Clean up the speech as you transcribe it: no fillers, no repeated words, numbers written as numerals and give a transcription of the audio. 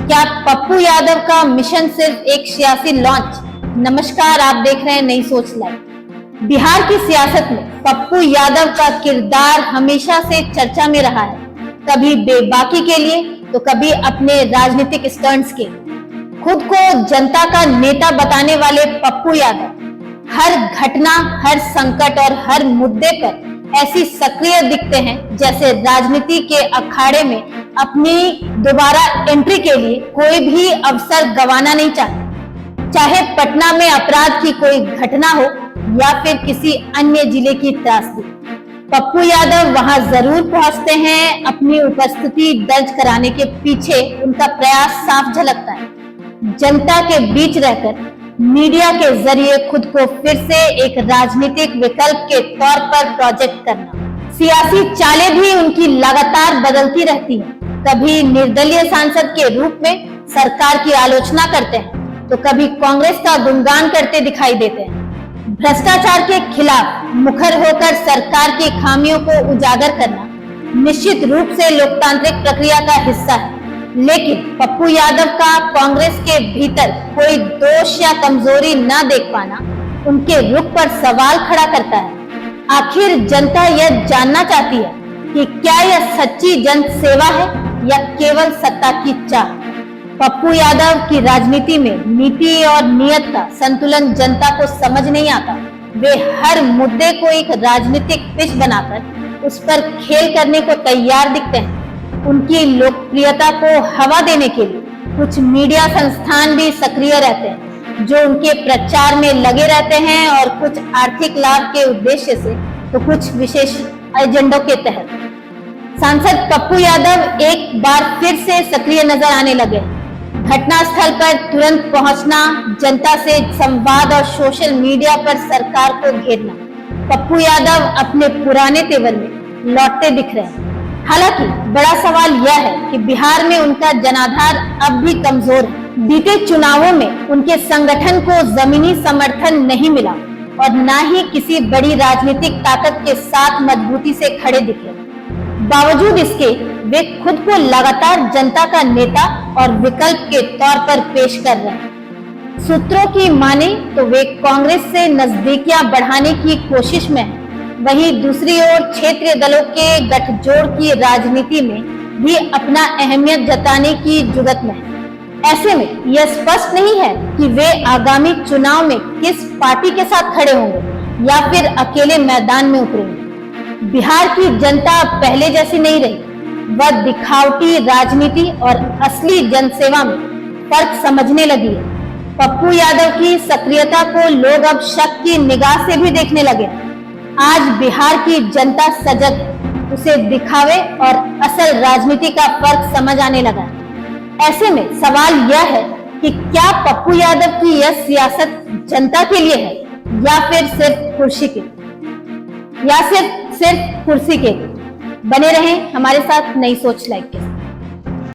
क्या पप्पू यादव का मिशन सिर्फ एक सियासी लॉन्च? नमस्कार, आप देख रहे हैं नई सोच लाइव। बिहार की सियासत में पप्पू यादव का किरदार हमेशा से चर्चा में रहा है, कभी बेबाकी के लिए तो कभी अपने राजनीतिक स्टंट्स के। खुद को जनता का नेता बताने वाले पप्पू यादव हर घटना, हर संकट और हर मुद्दे पर ऐसी सक्रिय दिखते हैं जैसे राजनीति के अखाड़े में अपनी दोबारा एंट्री के लिए कोई भी अवसर गंवाना नहीं चाहते। चाहे पटना में अपराध की कोई घटना हो या फिर किसी अन्य जिले की त्रासदी, पप्पू यादव वहां जरूर पहुंचते हैं। अपनी उपस्थिति दर्ज कराने के पीछे उनका प्रयास साफ झलकता है। जनता के बीच रहकर मीडिया के जरिए खुद को फिर से एक राजनीतिक विकल्प के तौर पर प्रोजेक्ट करना। सियासी चालें भी उनकी लगातार बदलती रहती हैं। कभी निर्दलीय सांसद के रूप में सरकार की आलोचना करते हैं तो कभी कांग्रेस का गुणगान करते दिखाई देते हैं। भ्रष्टाचार के खिलाफ मुखर होकर सरकार की खामियों को उजागर करना निश्चित रूप से लोकतांत्रिक प्रक्रिया का हिस्सा है, लेकिन पप्पू यादव का कांग्रेस के भीतर कोई दोष या कमजोरी न देख पाना उनके रुख पर सवाल खड़ा करता है। आखिर जनता यह जानना चाहती है कि क्या यह सच्ची जन सेवा है या केवल सत्ता की चाह। पप्पू यादव की राजनीति में नीति और नियत का संतुलन जनता को समझ नहीं आता। वे हर मुद्दे को एक राजनीतिक पिच बनाकर उस पर खेल करने को तैयार दिखते हैं। उनकी लोकप्रियता को हवा देने के लिए कुछ मीडिया संस्थान भी सक्रिय रहते हैं जो उनके प्रचार में लगे रहते हैं, और कुछ आर्थिक लाभ के उद्देश्य से तो कुछ विशेष एजेंडों के तहत। सांसद पप्पू यादव एक बार फिर से सक्रिय नजर आने लगे। घटनास्थल पर तुरंत पहुंचना, जनता से संवाद और सोशल मीडिया पर सरकार को घेरना। पप्पू यादव अपने पुराने तेवर में लौटते दिख रहे हैं। हालांकि बड़ा सवाल यह है कि बिहार में उनका जनाधार अब भी कमजोर है। बीते चुनावों में उनके संगठन को जमीनी समर्थन नहीं मिला और न ही किसी बड़ी राजनीतिक ताकत के साथ मजबूती से खड़े दिखे। बावजूद इसके वे खुद को लगातार जनता का नेता और विकल्प के तौर पर पेश कर रहे हैं। सूत्रों की माने तो वे कांग्रेस से नजदीकियां बढ़ाने की कोशिश में हैं। वहीं दूसरी ओर क्षेत्रीय दलों के गठजोड़ की राजनीति में भी अपना अहमियत जताने की जुगत में है। ऐसे में यह स्पष्ट नहीं है कि वे आगामी चुनाव में किस पार्टी के साथ खड़े होंगे या फिर अकेले मैदान में उतरेंगे। बिहार की जनता पहले जैसी नहीं रही। वह दिखावटी राजनीति और असली जनसेवा में फर्क समझने लगी है। पप्पू यादव की सक्रियता को लोग अब शक की निगाह से भी देखने लगे। आज बिहार की जनता सजग है, उसे दिखावे और असल राजनीति का फर्क समझ आने लगा। ऐसे में सवाल यह है कि क्या पप्पू यादव की यह सियासत जनता के लिए है या फिर सिर्फ कुर्सी के लिए। बने रहें हमारे साथ नई सोच लाइव के।